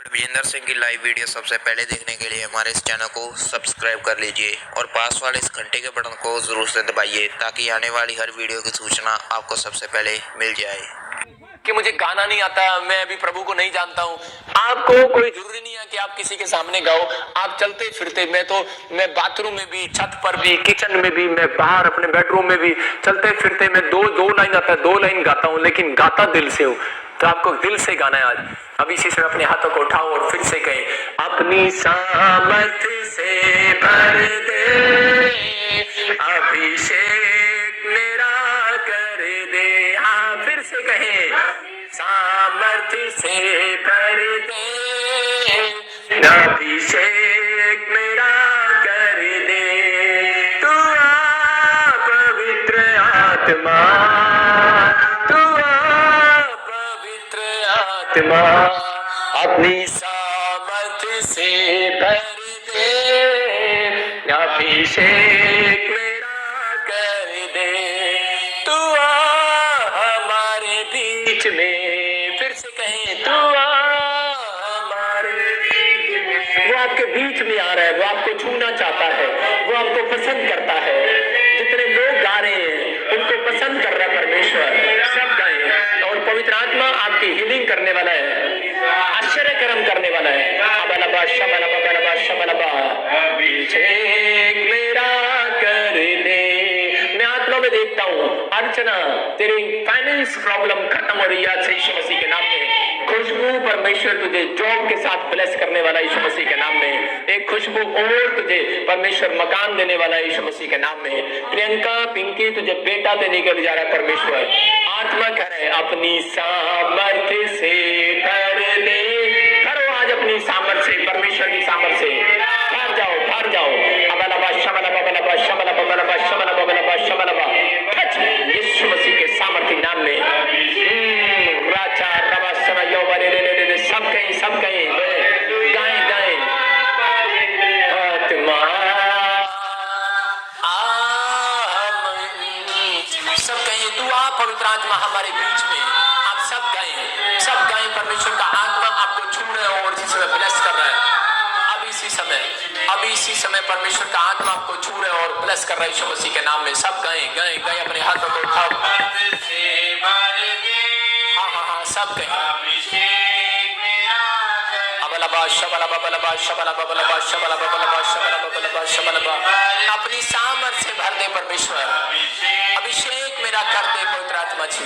विजेंद्र सिंह की live video सबसे पहले देखने के लिए हमारे इस चैनल को सब्सक्राइब कर लीजिए और पास वाले इस घंटे के बटन को जरूर से दबाइए ताकि आने वाली हर वीडियो की सूचना आपको सबसे पहले मिल जाए। कि मुझे गाना नहीं आता, मैं अभी प्रभु को नहीं जानता हूँ। आपको कोई जरूरी नहीं है कि आप किसी के सामने गाओ। आप चलते फिरते, मैं बाथरूम में भी, छत पर भी, किचन में भी, मैं बाहर अपने बेडरूम में भी चलते फिरते मैं दो लाइन आता है, 2 लाइन गाता हूँ, लेकिन गाता दिल से हूँ। तो आपको दिल से गाना है आज। अब इसी से अपने हाथों को उठाओ और फिर से कहें, अपनी सामर्थ्य से भर दे, अभिषेक मेरा कर दे। हाँ, फिर से कहें, सामर्थ्य से भर दे, अभिषेक मेरा कर दे। तू आ पवित्र आत्मा, तू आ पवित्र आत्मा, अपनी सामर्थ्य से भर दे, अभिषेक मेरा कर दे। तू आ हमारे बीच में, फिर से कहें, तू आ हमारे बीच में। वो आपके बीच में आ रहा है, वो आपको छूना चाहता है, वो आपको पसंद करता है। जितने लोग गा रहे हैं उनको पसंद कर रहा है परमेश्वर। सब गाएं और पवित्र आत्मा आपकी हीलिंग करने वाला है, आश्चर्य कर्म करने वाला है। अभिषेक मेरा कर दे। मैं आत्मा में देखता हूँ, अर्चना तेरी फाइनेंस प्रॉब्लम खत्म हो रही है आज से यीशु मसीह के नाम में। खुशबू परमेश्वर तुझे जॉब के साथ ब्लेस करने वाला यीशु मसीह के नाम में। एक खुशबू और तुझे परमेश्वर मकान देने वाला यीशु मसीह के नाम में। प्रियंका, पिंकी, तुझे बेटा देने के लिए जा रहा है परमेश्वर। आत्मा कह रहे अपनी सामर्थ्य से भर दे। करो आज अपनी सामर्थ्य से, परमेश्वर की सामर्थ्य से भर जाओ, भर जाओ। यीशु मसीह के सामर्थ्य नाम में सब कहीं, सब कहीं गाएं, गाएं। आत्मा सब कहीं, तू आ पवित्र आत्मा हमारे बीच में। आप सब गाएं, सब गाएं। परमेश्वर का आत्मा आपको छू रहा है और जिस समय ब्लेस कर रहा है। अब इसी समय परमेश्वर का आत्मा आपको छू रहा है और ब्लेस कर रहा है यीशु मसीह के नाम में। सब गाएं, गाएं, गाएं। अपने हाथों को उठाओ। हाँ, सब कहें। अपनी सामर्थ्य से भर दे परमेश्वर। अभिषेक मेरा कर दे पवित्र आत्मा जी।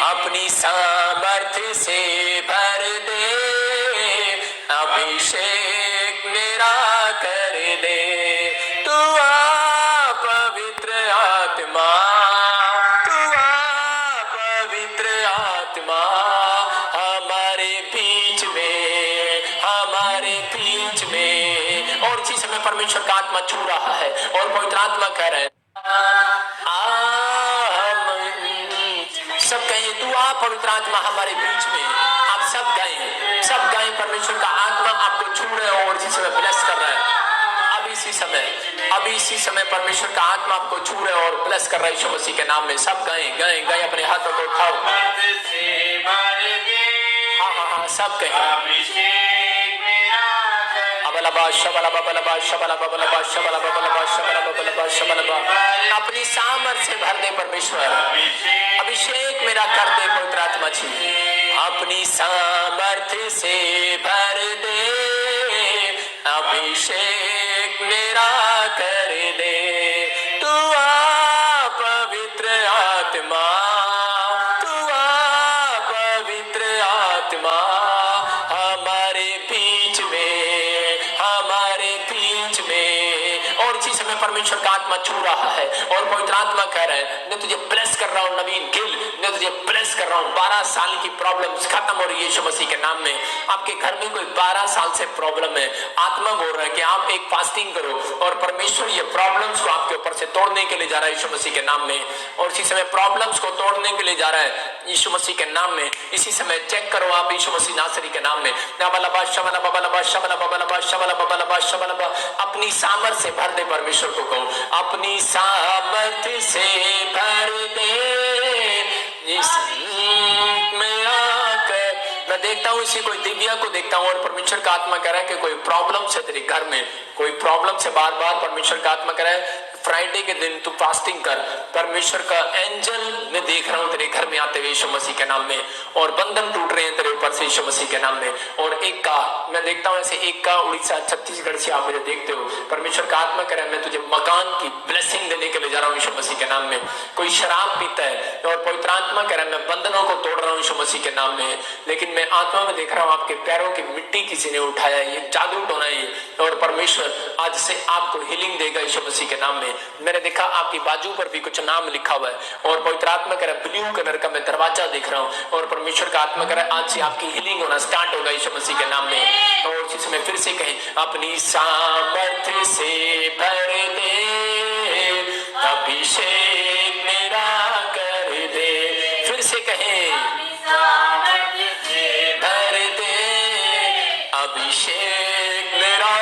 अपनी सामर्थ्य से भर दे, अभिषेक मेरा कर दे। तू आ पवित्र आत्मा, तू आ पवित्र आत्मा, हमारे बीच में, हमारे बीच में। और इसी समय परमेश्वर का आत्मा छू रहा है और पवित्र आत्मा कह रहे हैं, सब कहिए, तू आ पवित्र आत्मा हमारे बीच में। आप सब गाएं, सब गाएं। परमेश्वर का आत्मा आपको छू रहा है और इसी समय ब्लेस कर रहा है। अब इसी समय परमेश्वर का आत्मा आपको छू रहा है और ब्लेस कर रहा है यीशु मसीह के नाम में। सब गाएं, गाएं, गाएं। अपने हाथों को उठाओ। हाँ, सब कहें। अपनी सामर्थ्य से भर दे परमेश्वर। अभिषेक मेरा कर दे पवित्र आत्मा जी। अपनी सामर्थ्य से भर दे, अभिषेक मेरा कर दे। तू आ पवित्र आत्मा, तू आ पवित्र आत्मा, हमारे बीच में, हमारे बीच में। और इसी समय परमेश्वर का आत्मा छू रहा है और पवित्र आत्मा कह रहा है, मैं तुझे ब्लेस कर रहा हूँ नवीन गिल, मैं तुझे ब्लेस कर रहा हूँ। 12 साल की प्रॉब्लम्स खत्म हो रही है यीशु मसीह के नाम में। आपके घर में कोई 12 साल से प्रॉब्लम है, आत्मा बोल रहा है कि आप एक फास्टिंग करो और परमेश्वर ये प्रॉब्लम्स को आपके ऊपर से तोड़ने के लिए जा रहा है यीशु मसीह के नाम में। और इसी समय प्रॉब्लम्स को तोड़ने के लिए जा रहा है यीशु मसीह के नाम में। इसी समय चेक करो आप यीशु मसीह नासरी के नाम में। अपनी सामर्थ्य से भर दे परमेश्वर को कहो, अपनी सामर्थ्य से भर दे, मेरा कर मैं देखता हूँ इसी कोई दिव्या को देखता हूँ और परमेश्वर का आत्मा कह रहा है कि कोई प्रॉब्लम से तेरे घर में, कोई प्रॉब्लम से बार बार परमेश्वर का आत्मा कह रहा है फ्राइडे के दिन तू फास्टिंग कर। परमेश्वर का एंजल मैं देख रहा हूं तेरे घर में आते हुए यीशु मसीह के नाम में, और बंधन टूट रहे हैं तेरे ऊपर से यीशु मसीह के नाम में। और एक का मैं देखता हूं ऐसे, एक का उड़ीसा छत्तीसगढ़ से आप मुझे देखते हो, परमेश्वर का आत्मा कह रहा है मैं तुझे मकान की ब्लेसिंग देने के लिए जा रहा हूं यीशु मसीह के नाम में। कोई शराब पीता है और पवित्र आत्मा कह रहा है मैं बंधनों को तोड़ रहा हूं यीशु मसीह के नाम में। लेकिन मैं आत्मा में देख रहा हूं आपके पैरों की मिट्टी किसी ने उठाया है, ये जागरूक होना है और परमेश्वर आज से आपको हीलिंग देगा यीशु मसीह के नाम में। मैंने देखा आपकी बाजू पर भी कुछ नाम लिखा हुआ है और पवित्र आत्मा कह रहा है ब्लू कलर का मैं दरवाजा देख रहा हूं और परमेश्वर का आत्मा कह रहा है आज से आपकी हीलिंग होना स्टार्ट होगा यीशु मसीह के नाम में। और इस समय फिर से कहें अपनी सामर्थ्य से भर दे, अभिषेक मेरा कर दे। फिर से कहें भर दे, अभिषेक मेरा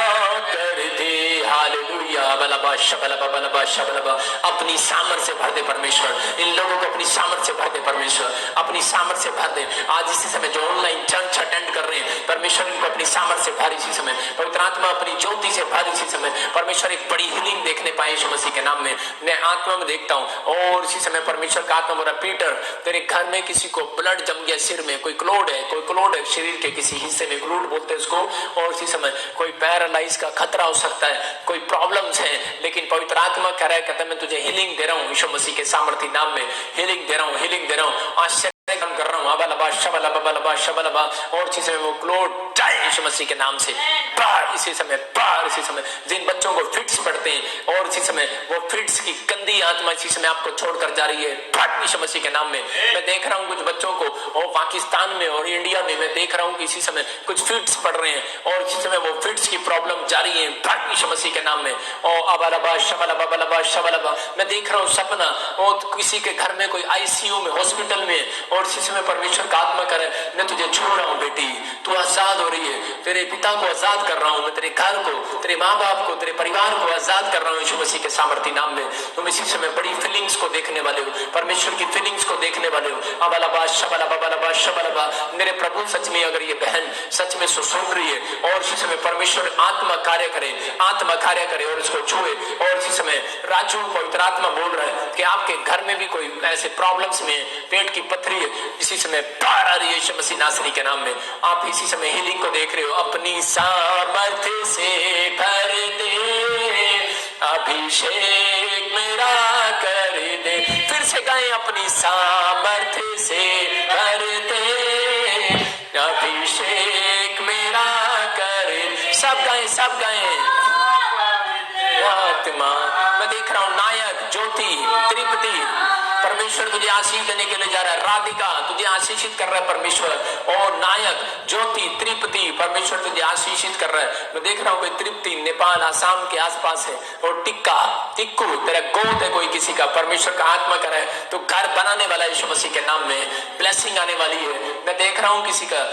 कर दे। हालेलुया, बलबा शबलबा बलबा शबलबा। अपनी सामर्थ से भर दे परमेश्वर, इन लोगों को अपनी सामर्थ से भर दे परमेश्वर, अपनी सामर्थ से भर दे। आज इसी समय जो ऑनलाइन चर्च अटेंड कर रहे हैं परमेश्वर इनको अपनी सामर्थ से भर इसी समय, पवित्र आत्मा अपनी ज्योति से भर इसी समय। परमेश्वर एक बड़ी हीलिंग देखने पाए यीशु मसीह के नाम में। मैं आत्मा में देखता हूँ और इसी समय परमेश्वर का आत्मा बोला पीटर तेरे घर में किसी को ब्लड जम गया, सिर में कोई क्लोड है, कोई क्लोड है शरीर के किसी हिस्से में, क्लोड बोलते हैं उसको। और इसी समय कोई पैरालाइज का खतरा हो सकता है, कोई प्रॉब्लम्स है, लेकिन पवित्र आत्मा कह रहा है कहता है मैं तुझे हीलिंग दे रहा हूँ यीशु मसीह के सामर्थी नाम में, हीलिंग दे रहा हूँ, हीलिंग दे रहा हूँ, आश्चर्य काम कर रहा हूँ। अबलबा शबलबा बलबा शबलबा। और इसी समय वो क्लोड जाए यीशु मसीह के नाम से बाहर इसी समय, बाहर इसी समय। जिन बच्चों को फिट्स पड़ते हैं और इसी समय वो फिट्स की गंदी आत्मा इसी समय आपको छोड़कर जा रही है बाहर यीशु मसीह के नाम में। मैं देख रहा हूँ कुछ बच्चों को और पाकिस्तान में और इंडिया में मैं देख रहा हूँ कि इसी समय कुछ फिट्स पड़ रहे हैं और इसी समय वो फिट्स की प्रॉब्लम जारी है बाहर यीशु मसीह के नाम में। और अबलबा शबलबा बलबा शबलबा। मैं देख रहा हूँ सपना और किसी के घर में कोई आईसीयू में, हॉस्पिटल में, और इसी समय परमेश्वर का आत्मा करे मैं तुझे छोड़ रहा हूँ बेटी, तू आजाद हो रही है, तेरे पिता को आजाद कर रहा हूँ मैं, तेरे घर को, तेरे माँ बाप को, तेरे परिवार को आजाद कर रहा हूँ यीशु मसीह के सामर्थी नाम में। तुम इसी समय बड़ी फीलिंग्स को देखने वाले हो, परमेश्वर की फीलिंग्स को देखने वाले हो। अबलबा शबलबा बलबा शबलबा। मेरे प्रभु सच में अगर ये बहन सच में सुन रही है और इसी समय परमेश्वर आत्मा कार्य करे, आत्मा कार्य करे और इसको छुए। और इसी समय राजू पवित्र आत्मा बोल रहा है कि आपके घर में भी कोई ऐसे प्रॉब्लम्स में, पेट की पथरी है, इसी समय बाहर आ रही है यीशु मसीह नासरी के नाम में। आप इसी समय हीलिंग को देख रहे हो। अपनी सामर्थ्य से भर दे, अभिषेक मेरा कर दे। फिर से गाएं अपनी सामर्थ्य से भर दे, अभिषेक मेरा कर। सब गाएं, सब गाएं। आत्मा मैं देख रहा हूं नायक, ज्योति, त्रिपति, परमेश्वर तुझे आशीष देने के लिए जा रहा है। राधिका तुझे आशीषित कर रहा है परमेश्वर। और नायक, ज्योति, त्रिपति, परमेश्वर तुझे आशीषित कर रहा है। मैं देख रहा हूँ त्रिपति नेपाल आसाम के आसपास है। और टिक्का, टिक्कू तेरा गोद है कोई किसी का, परमेश्वर का आत्मा कर रहा है तो घर बनाने वाला यीशु मसीह के नाम में, ब्लेसिंग आने वाली है। मैं देख रहा हूँ किसी का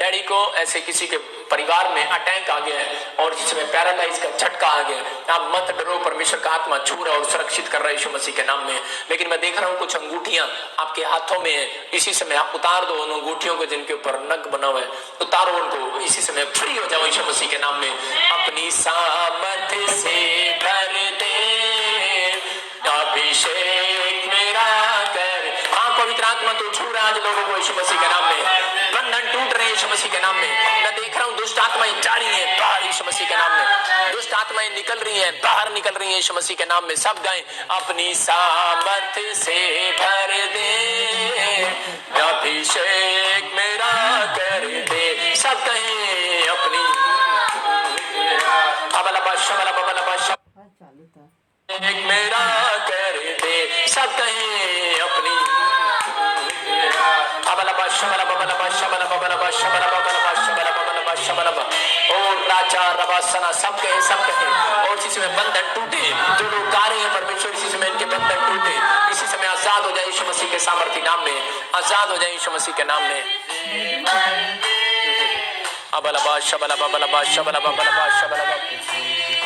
डैडी को ऐसे किसी के परिवार में अटैक आ गया है और जिसमें पैरालाइज का झटका आ गया। आप मत डरो, परमेश्वर का आत्मा छू रहा और सुरक्षित कर रहा है यीशु मसीह के नाम में। लेकिन मैं देख रहा हूँ कुछ अंगूठियां आपके हाथों में है, इसी समय आप उतार दो उन अंगूठियों को जिनके ऊपर नग बना हुआ है, उतारो उनको, इसी समय फ्री हो जाओ यीशु मसीह के नाम में। अपनी सामर्थ्य से भर दे, अभिषेक मेरा कर। हाँ पवित्र आत्मा तो छू रहा आज लोगों को यीशु मसीह के नाम में, बंधन टूट रहे हैं यीशु मसीह के नाम में। मैं देख रहा हूँ दुष्ट आत्माएं जा रही हैं बाहर यीशु मसीह के नाम में, दुष्ट आत्माएं निकल रही हैं बाहर, निकल रही हैं यीशु मसीह के नाम में। सब गाएं अपनी सामर्थ्य से भर दे, अभिषेक मेरा कर दे। सब कहें अपनी अबलबा शबलबा बलबा शबलबा मेरा कर दे। सब कहें अपनी अबलबा शबलबा बलबा शबलबा बलबा शबलबा बलबा शबलबा बलबा शबलबा। और राजा रवासना सब कहें, सब कहें। और इसी समय बंधन टूटे, जो लोग गा रहे हैं परमेश्वर इसी समय इनके बंधन टूटे, इसी समय आजाद हो जाए यीशु मसीह के सामर्थी नाम में, आजाद हो जाए यीशु मसीह के नाम में। अबलबा शबलबा बलबा शबलबा बलबा शबलबा।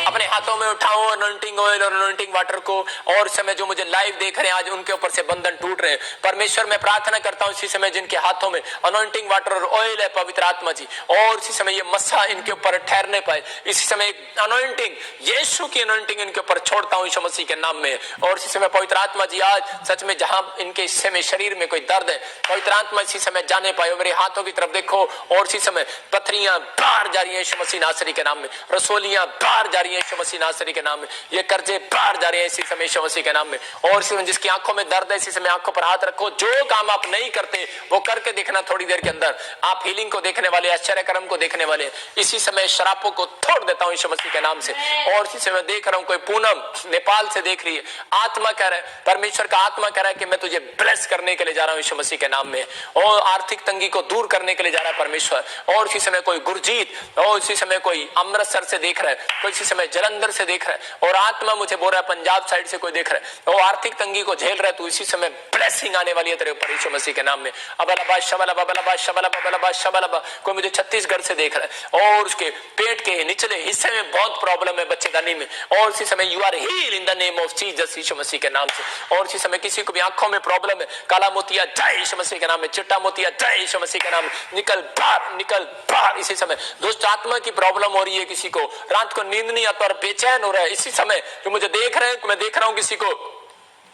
अपने हाथों में उठाऊं अनॉइंटिंग ऑयल और अनॉइंटिंग वाटर को, और इस समय जो मुझे लाइव देख रहे हैं आज उनके ऊपर से बंधन टूट रहे हैं। परमेश्वर मैं प्रार्थना करता हूं इसी समय जिनके हाथों में अनॉइंटिंग वाटर और ऑयल है पवित्र आत्मा जी, और इसी समय ये मस्सा इनके ऊपर ठहरने पाए। इसी समय एक अनॉइंटिंग, यीशु की अनॉइंटिंग इनके ऊपर छोड़ता हूं यीशु मसीह के नाम में। और इसी समय पवित्र आत्मा जी आज सच में जहां इनके हिस्से में शरीर में कोई दर्द है, पवित्र आत्मा इसी समय जाने पाए। मेरे हाथों की तरफ देखो, और इसी समय पथरियां बाहर जा रही है यीशु मसीह नासरी के नाम में, रसोलियां बाहर जा रही है यीशु मसीह नासरी के नाम में, ये कर्जे बाहर जा रहे हैं इसी समय यीशु मसीह के नाम में। और इसी समय जिसकी आंखों में दर्द है इसी समय आंखों पर हाथ रखो। जो काम आप नहीं करते वो करके देखना, थोड़ी देर के अंदर आप हीलिंग को देखने वाले, आश्चर्य कर्म को देखने वाले। इसी समय शराबों को तोड़ देता हूं यीशु मसीह के नाम से। और इसी समय देख रहा हूं कोई पूनम नेपाल से देख रही है, आत्मा कह रहा है, परमेश्वर का आत्मा कह रहा है कि मैं तुझे ब्लेस करने के लिए जा रहा हूं यीशु मसीह के नाम में, और आर्थिक तंगी को दूर करने के लिए जा रहा है परमेश्वर। और इसी समय कोई गुरजीत, और इसी समय कोई अमृतसर से देख रहा है, कोई इसी समय जलंधर से देख रहा है, और आत्मा मुझे बोल रहा है पंजाब साइड से कोई देख रहा है, वो आर्थिक तंगी को झेल रहा है, तो इसी समय ब्लेसिंग आने वाली है तेरे ऊपर यीशु मसीह के नाम में। अबलबा शबलबा बलबा शबलबा बलबा शबलबा। कोई मुझे छत्तीसगढ़ से देख रहा है और उसके पेट के निचले हिस्से में बहुत प्रॉब्लम है बच्चेदानी में, और इसी समय you are heal in the name of Jesus यीशु मसीह के नाम से। और इसी समय किसी को भी आंखों में प्रॉब्लम है, काला मोतिया जाए यीशु मसीह के नाम में, चिट्टा मोतिया जाए यीशु मसीह के नाम में, निकल बाहर निकल बाहर। इसी समय दुष्ट आत्मा की प्रॉब्लम हो रही है, किसी को रात को नींद नहीं आता और बेचैन हो रहा है, इसी समय जो मुझे देख रहे हैं, मैं देख रहा हूं किसी को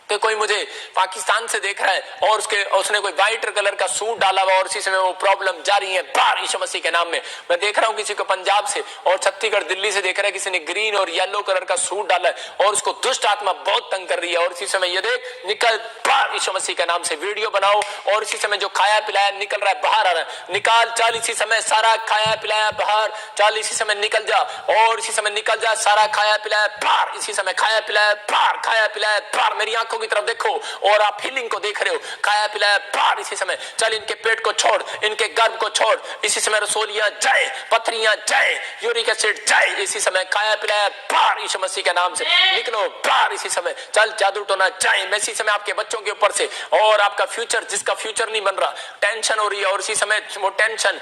तो कोई मुझे पाकिस्तान से देख रहा है और उसने कोई व्हाइट कलर का सूट डाला हुआ, और इसी समय वो प्रॉब्लम जारी है बाहर यीशु मसीह के नाम में। मैं देख रहा हूँ किसी को पंजाब से और छत्तीसगढ़ दिल्ली से देख रहा है, किसी ने ग्रीन और येलो कलर का सूट डाला है और उसको दुष्ट आत्मा बहुत तंग कर रही है, और इसी समय ये देख निकल बाहर यीशु मसीह के नाम से। वीडियो बनाओ, और इसी समय जो खाया पिलाया निकल रहा है बाहर आ रहा है, निकाल चल इसी समय, सारा खाया पिलाया बाहर चल इसी समय, निकल जा, और इसी समय निकल जा, सारा खाया पिलाया बाहर इसी समय, खाया पिलाया बाहर, खाया पिलाया बाहर। मेरी आंखों की तरफ देखो और आप हीलिंग को देख रहे हो, खाया पिलाया बाहर इसी समय। चल इनके पेट को छोड़, इनके गर्भ को छोड़ इसी समय, रसोलियां जाए, पथरियां जाए, यूरिक एसिड जाए इसी समय, खाया पिलाया बाहर यीशु मसीह के नाम से। निकलो बाहर इसी समय, चल जादू टोना जाए। मैं इसी समय आपके बच्चों के ऊपर से, और आपका फ्यूचर जिसका फ्यूचर नहीं बन रहा, टेंशन हो रही है, और इसी समय वो टेंशन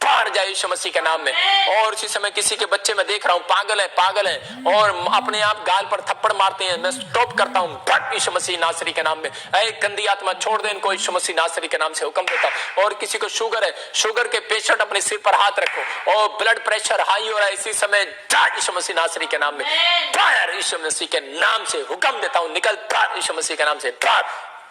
बाहर जाए यीशु मसीह के नाम में। और इसी समय किसी के बच्चे मैं देख रहा हूं पागल है और अपने आप गाल पर थप्पड़ मारते हैं, मैं स्टॉप करता हूं भट यीशु मसीह नासरी के नाम में। ऐ गंदी आत्मा छोड़ दे इनको यीशु मसीह नासरी के नाम से हुक्म देता हूं। और किसी को शुगर है, शुगर के पेशेंट अपने सिर पर हाथ रखो, और ब्लड प्रेशर हाई हो रहा है इसी समय, जा यीशु मसीह नासरी के नाम में, बाहर यीशु मसीह के नाम से हुक्म देता हूं, निकल बाहर यीशु मसीह के नाम से,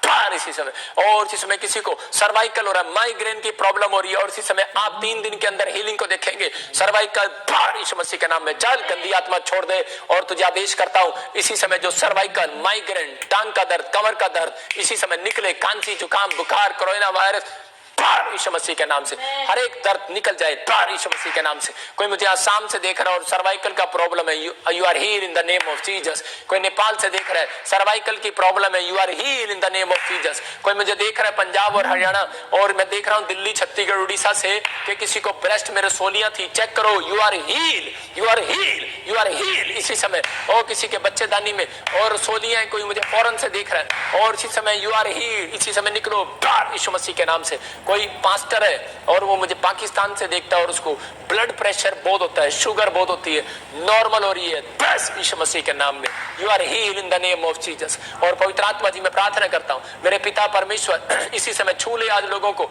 बाहर इसी समय। और इसी समय किसी को सर्वाइकल हो रहा है, माइग्रेन की प्रॉब्लम हो रही है, और इसी समय आप 3 दिन के अंदर हीलिंग को देखेंगे। सर्वाइकल बाहर यीशु मसीह के नाम में, चल गंदी आत्मा छोड़ दे। और तुझे आदेश करता हूं इसी समय जो सर्वाइकल, माइग्रेन, टांग का दर्द, कमर का दर्द इसी समय निकले, खांसी, जुकाम, बुखार, कोरोना वायरस बाहर यीशु मसीह के नाम से, हर एक दर्द निकल जाए बाहर यीशु मसीह के नाम से। कोई मुझे आसाम से देख रहा है और सर्वाइकल का प्रॉब्लम है, you are heal in the name of Jesus. कोई नेपाल से देख रहा है, सर्वाइकल की प्रॉब्लम है, you are heal in the name of Jesus. कोई मुझे देख रहा है पंजाब और हरियाणा, और मैं देख रहा हूं दिल्ली, छत्तीसगढ़, उड़ीसा से कि किसी को ब्रेस्ट में रसोलियां थी, चेक करो, you are heal, you are heal, you are heal इसी समय। और किसी के बच्चेदानी में और रसोलियां, कोई मुझे फौरन से देख रहा है, और इसी समय यू आर हील इसी समय, निकलो बाहर यीशु मसीह के नाम से। कोई पास्टर है और वो मुझे पाकिस्तान से देखता है और उसको ब्लड प्रेशर बहुत होता है, शुगर बहुत होती है, नॉर्मल हो रही है, बस यीशु मसीह के नाम में, you are heal in the name of Jesus. और पवित्र आत्मा जी मैं प्रार्थना करता हूं मेरे पिता परमेश्वर इसी समय छू ले आज लोगों को,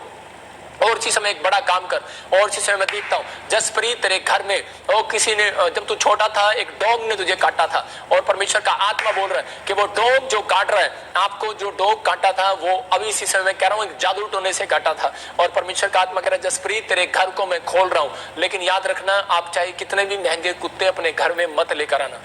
और इसी समय एक बड़ा काम कर। और इसी समय मैं देखता हूँ जसप्रीत तेरे घर में, और किसी ने, जब तू छोटा था एक डॉग ने तुझे काटा था, और परमेश्वर का आत्मा बोल रहा है कि वो डॉग जो काट रहा है आपको, जो डॉग काटा था वो अभी इसी समय मैं कह रहा हूँ एक जादू टोने से काटा था। और परमेश्वर का आत्मा कह रहा है जसप्रीत तेरे घर को मैं खोल रहा हूँ, लेकिन याद रखना आप चाहे कितने भी महंगे कुत्ते अपने घर में मत लेकर आना।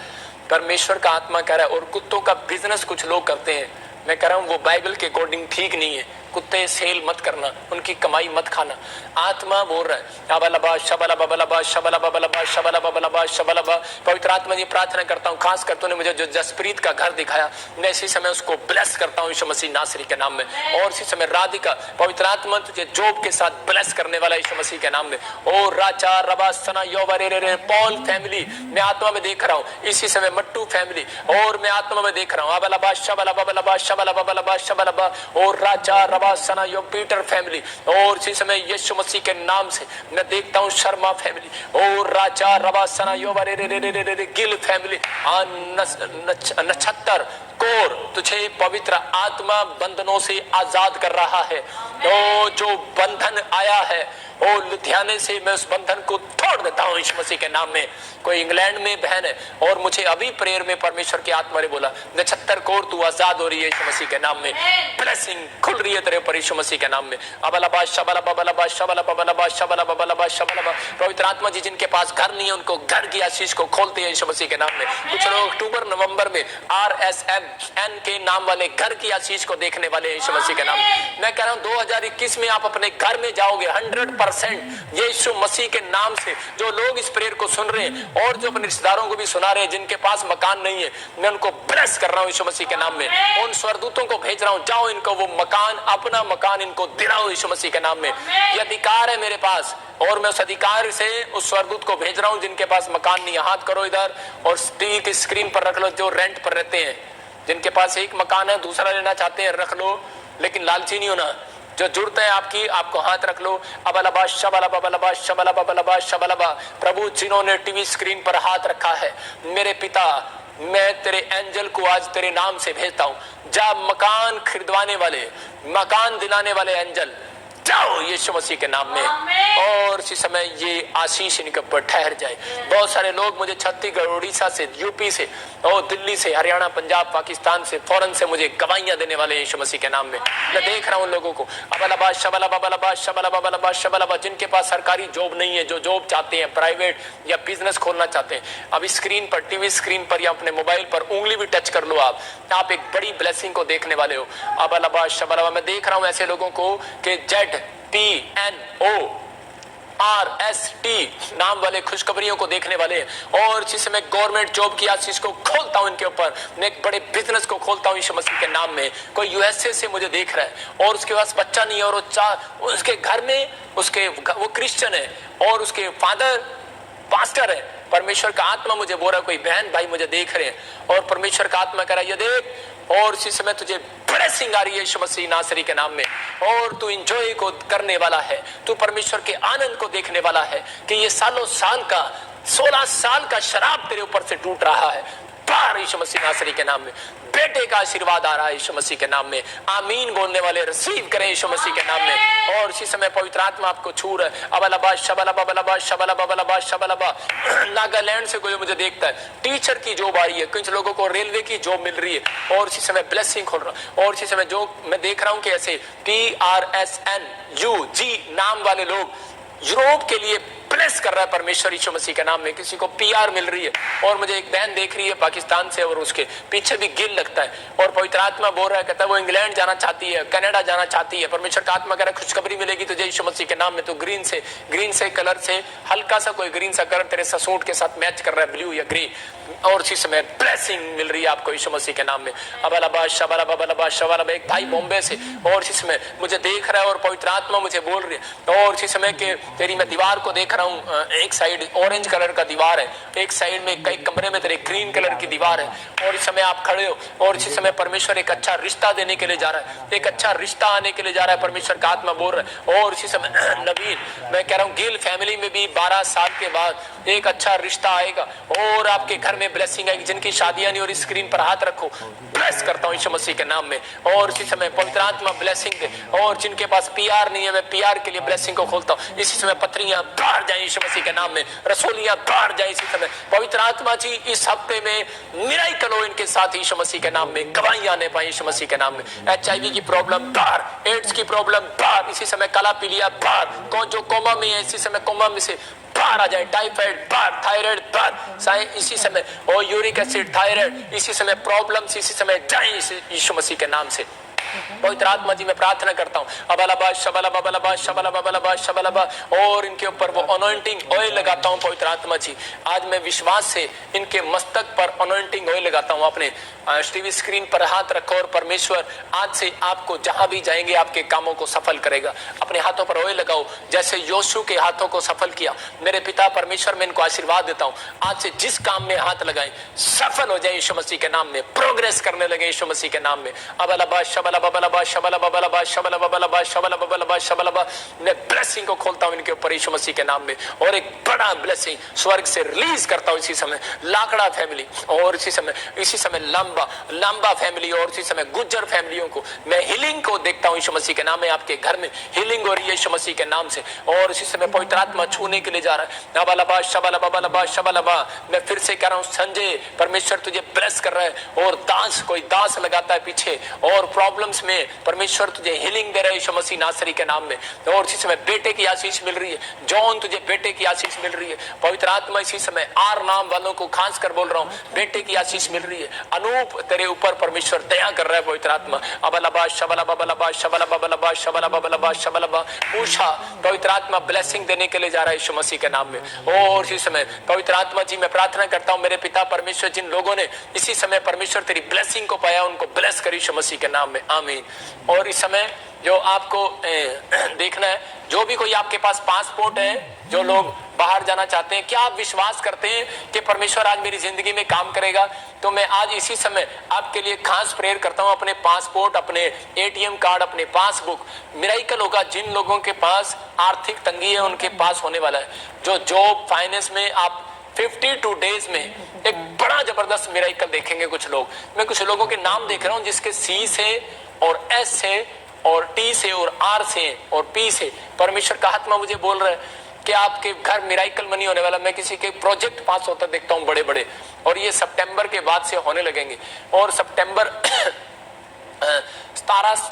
परमेश्वर का आत्मा कह रहा है, और कुत्तों का बिजनेस कुछ लोग करते हैं, मैं कह रहा हूँ वो बाइबल के अकॉर्डिंग ठीक नहीं है। कुत्ते सेल मत करना, उनकी कमाई मत खाना। आत्मा बोल रहा है अबलबा शबलबा बलबा शबलबा बलबा शबलबा बलबा शबलबा। पवित्र आत्मा जी प्रार्थना करता हूँ, खास कर तूने मुझे जो जसप्रीत का घर दिखाया, मैं इसी समय उसको ब्लेस करता हूँ यीशु मसीह नासरी के नाम में। और इसी समय राधिका, पवित्र आत्मा तुझे जॉब के साथ ब्लेस करने वाला यीशु मसीह के नाम में। और राचा रबा सना योवरे पॉल फैमिली मैं आत्मा में देख रहा हूँ इसी समय, मट्टू फैमिली और मैं आत्मा में देख रहा हूँ अबलबा शबलबा बलबा शबलबा बलबा शबलबा। और राचा रबासना यो पीटर फैमिली, और इसी समय यीशु मसीह के नाम से मैं देखता हूँ शर्मा फैमिली, और राजा रबासना यो गिल फैमिली, नक्षत्र कोर तुझे पवित्र आत्मा बंधनों से आजाद कर रहा है। ओ जो बंधन आया है ओ लुधियाने से मैं उस बंधन को तोड़ देता हूँ यीशु मसीह के नाम में। कोई इंग्लैंड में बहन है और मुझे अभी प्रेयर में परमेश्वर की आत्मा ने बोला नक्षत्र कोर तू आजाद हो रही है यीशु मसीह के नाम में, ब्लेसिंग खुल रही है तेरे ऊपर यीशु मसीह के नाम में। अबलबा शबलबा बलबा शबलबा बलबा शबलबा बलबा शबलबा, पवित्र आत्मा जी जिनके पास घर नहीं है उनको घर की आशीष को खोलते हैं यीशु मसीह के नाम में। कुछ लोग अक्टूबर नवंबर में RSMN के नाम वाले घर की आशीष को देखने वाले यीशु मसीह के नाम में। मैं कह रहा हूँ 2021 में आप अपने घर में जाओगे 100% यीशु मसीह के नाम से। जो लोग इस प्रेयर को सुन रहे हैं और जो अपने रिश्तेदारों को भी सुना रहे हैं जिनके पास मकान नहीं है, मैं उनको ब्लेस कर रहा हूँ यीशु मसीह के नाम में। उन स्वर्गदूतों को भेज रहा हूँ, जाओ इनको वो मकान, अपना मकान इनको दिलाओ यीशु मसीह के नाम में। ये अधिकार है मेरे पास और मैं उस अधिकार से उस स्वर्गदूत को भेज रहा हूँ जिनके पास मकान नहीं है। हाथ करो इधर और टीवी की स्क्रीन पर रख लो। जो रेंट पर रहते हैं, जिनके पास एक मकान है दूसरा लेना चाहते हैं, रख लो, लेकिन लालची नहीं होना। जो जरूरत है आपकी, आपको हाथ रख लो। अबलबा शबलबा बलबा शबलबा बलबा शबलबा। प्रभु जिन्होंने टीवी स्क्रीन पर हाथ रखा है, मेरे पिता मैं तेरे एंजल को आज तेरे नाम से भेजता हूं। जा मकान खरीदवाने वाले, मकान दिलाने वाले एंजल, जाओ यीशु मसीह के नाम में। और इसी समय ये आशीष इनके ऊपर ठहर जाए। बहुत सारे लोग मुझे छत्तीसगढ़, उड़ीसा से, यूपी से और दिल्ली से, हरियाणा, पंजाब, पाकिस्तान से, फौरन से मुझे गवाहियां देने वाले यीशु मसीह के नाम में। मैं देख रहा हूं लोगों को अबलबा शबलबा बलबा शबलबा बलबा शबलबा, जिनके पास सरकारी जॉब नहीं है, जो जॉब चाहते हैं, प्राइवेट या बिजनेस खोलना चाहते हैं, अब स्क्रीन पर, टीवी स्क्रीन पर या अपने मोबाइल पर उंगली भी टच कर लो। आप एक बड़ी ब्लेसिंग को देखने वाले हो। अबलबा शबलबा, मैं देख रहा हूं ऐसे लोगों को कि ZPNORST नाम वाले खुशखबरियों को देखने वाले हैं। और इसी समय गवर्नमेंट जॉब की आशीष को खोलता हूं इनके ऊपर। मैं एक बड़े बिजनेस को खोलता हूं यीशु मसीह के नाम में। कोई USA से मुझे देख रहा है और उसके पास बच्चा नहीं है और उसके घर में वो क्रिश्चियन है और उसके फादर पास्टर है। परमेश्वर का आत्मा मुझे बोल रहा, कोई बहन भाई मुझे देख रहे हैं और परमेश्वर का आत्मा कह रहा है ये देख, और इसी समय तुझे ब्लेसिंग आ रही है यीशु मसीह नासरी के नाम में। और तू एंजॉय को करने वाला है, तू परमेश्वर के आनंद को देखने वाला है कि ये सालों साल का 16 साल का शराब तेरे ऊपर से टूट रहा है बाहर यीशु मसीह नासरी के नाम में। बेटे का आशीर्वाद आ रहा है यीशु मसीह के नाम में। आमीन बोलने वाले रिसीव करें यीशु मसीह के नाम में। और इसी समय पवित्र आत्मा आपको छू रहा है। अबलबा शबलबा बलबा शबलबा बलबा शबलबा। नागालैंड से कोई मुझे देखता है, टीचर की जॉब आ रही है, कुछ लोगों को रेलवे की जॉब मिल रही है और इसी समय ब्लेसिंग खोल रहा। और इसी समय जो मैं देख रहा हूं कि ऐसे PRSNUG नाम वाले लोग यूरोप के लिए ब्लेस कर रहा है परमेश्वर यीशु मसीह के नाम में। किसी को PR मिल रही है और मुझे एक बहन देख रही है पाकिस्तान से और उसके पीछे भी गिल लगता है और पवित्र आत्मा बोल रहा है, कहता है वो इंग्लैंड जाना चाहती है, कनाडा जाना चाहती है। परमेश्वर का आत्मा कह रहा है खुशखबरी मिलेगी तुझे यीशु मसीह के नाम में। तो ग्रीन से कलर से हल्का सा कोई ग्रीन सा कलर तेरे सूट के साथ मैच कर रहा है, ब्लू या ग्रे, और इसी समय ब्लेसिंग मिल रही है आपको यीशु मसीह के नाम में। अबलबा शबलबा बलबा शबलबा। एक भाई बॉम्बे से और इसी समय मुझे देख रहा है और पवित्र आत्मा मुझे बोल रही है। और इसी समय के तेरी मैं दीवार को देख रहा हूँ, एक साइड ऑरेंज कलर का दीवार है, एक साइड में कई कमरे में तेरे ग्रीन कलर की दीवार है और इस समय आप खड़े हो और इसी समय परमेश्वर एक अच्छा रिश्ता देने के लिए जा रहा है, एक अच्छा रिश्ता आने के लिए जा रहा है, परमेश्वर का आत्मा बोल रहा है। और इसी समय नवीन, मैं कह रहा हूँ गिल फैमिली में भी 12 साल के बाद एक अच्छा रिश्ता आएगा और आपके घर में ब्लेसिंग आएगी। जिनकी शादियां नहीं और इस स्क्रीन पर हाथ रखो, ब्लेस करता हूँ यीशु मसीह के नाम में। और इसी समय पवित्र आत्मा ब्लेसिंग दे। और जिनके पास PR नहीं है, मैं PR के लिए ब्लेसिंग को खोलता हूँ। इसी समय पत्रियां बाहर जाए यीशु मसीह के नाम में, रसोलियां बाहर जाए इसी समय। पवित्र आत्मा जी इस हफ्ते में मिराकल हो इनके साथ यीशु मसीह के नाम में, गवाहियां आने पाए यीशु मसीह के नाम में। HIV की प्रॉब्लम बाहर, एड्स की प्रॉब्लम बाहर, इसी समय काला पीलिया बाहर, कौन जो कोमा में है इसी समय कोमा में से बाहर आ जाए, टाइफाइड बाहर, थायराइड बाहर, इसी समय और यूरिक एसिड, थायराइड, इसी समय प्रॉब्लम्स इसी समय जाए यीशु मसीह के नाम से। पवित्र आत्मा जी मैं प्रार्थना करता हूँ अबलबा शबलबा बलबा शबलबा बलबा शबलबा, और इनके ऊपर वो अनॉइंटिंग ऑयल लगाता हूँ। पवित्र आत्मा जी आज मैं विश्वास से इनके मस्तक पर अनॉइंटिंग ऑयल लगाता हूँ। अपने टीवी स्क्रीन पर हाथ रखो और परमेश्वर आज से आपको जहां भी जाएंगे आपके कामों को सफल करेगा। अपने हाथों पर ऑयल लगाओ जैसे योशू के हाथों को सफल किया। मेरे पिता परमेश्वर मैं इनको आशीर्वाद देता हूँ, आज से जिस काम में हाथ लगाएं सफल हो जाए यीशु मसीह के नाम में, प्रोग्रेस करने लगे यीशु मसीह के नाम में। अबलबा शबलबा बबलबा शबला बबलबा शबला बबलबा शबला बबलबा शबलबा। मैं ब्लेसिंग को खोलता हूं इनके ऊपर यीशु मसीह के नाम में, और एक बड़ा ब्लेसिंग स्वर्ग से रिलीज करता हूं इसी समय। लाकड़ा फैमिली और इसी समय लांबा फैमिली और इसी समय गुज्जर फैमिलियों को मैं हीलिंग को देखता हूं यीशु मसीह के नाम में। आपके घर में हीलिंग हो रही है यीशु मसीह के नाम से, और इसी समय पवित्र आत्मा छूने के लिए जा रहा है। बबलबा शबला बबलबा शबलबा। मैं फिर से कह रहा हूं संजय, परमेश्वर तुझे ब्लेस कर रहा है, और कोई दास लगाता है पीछे, और प्रॉब्लम्स में परमेश्वर तुझे हीलिंग दे रहा है यीशु मसीह नासरी के नाम में। और इसी समय बेटे की आशीष मिल रही है। जॉन तुझे बेटे की आशीष मिल रही है। पवित्र आत्मा इसी समय आर नाम वालों को खास कर बोल रहा हूं, बेटे की आशीष मिल रही है। अनूप तेरे ऊपर परमेश्वर दया कर रहा है पवित्र आत्मा। अबलबा शबला बबलबा शबला बबलबा शबला बबलबा शबलबा। पूछा पवित्र आत्मा ब्लेसिंग देने के लिए जा रहा है यीशु मसीह के नाम में। और इसी समय पवित्र आत्मा जी मैं प्रार्थना करता हूं मेरे पिता परमेश्वर, जिन लोगों ने इसी समय परमेश्वर तेरी ब्लेसिंग को पाया उनको ब्लेस करी यीशु मसीह के नाम में, आमीन। और इस समय जो आपको देखना है, जो भी कोई आपके पास पासपोर्ट है, जो लोग बाहर जाना चाहते हैं, क्या आप विश्वास करते हैं कि परमेश्वर आज मेरी जिंदगी में काम करेगा? तो मैं आज इसी समय आपके लिए खास प्रेयर करता हूं। अपने पासपोर्ट, अपने एटीएम कार्ड, अपने पासबुक, मिराइकल होगा। जिन लोगों के पास आर्थिक तंगी है उनके पास होने वाला है। जो जॉब फाइनेंस में आप 52 डेज में एक बड़ा जबरदस्त मिराइकल देखेंगे। कुछ लोग, मैं कुछ लोगों के नाम देख रहा हूं जिसके सी से और एस से और टी से और आर से और पी से परमेश्वर का आत्मा मुझे बोल रहा है कि आपके घर मिराइकल मनी होने वाला। मैं किसी के प्रोजेक्ट पास होता देखता हूं बड़े बड़े, और ये सितंबर के बाद से होने लगेंगे। और सितंबर 17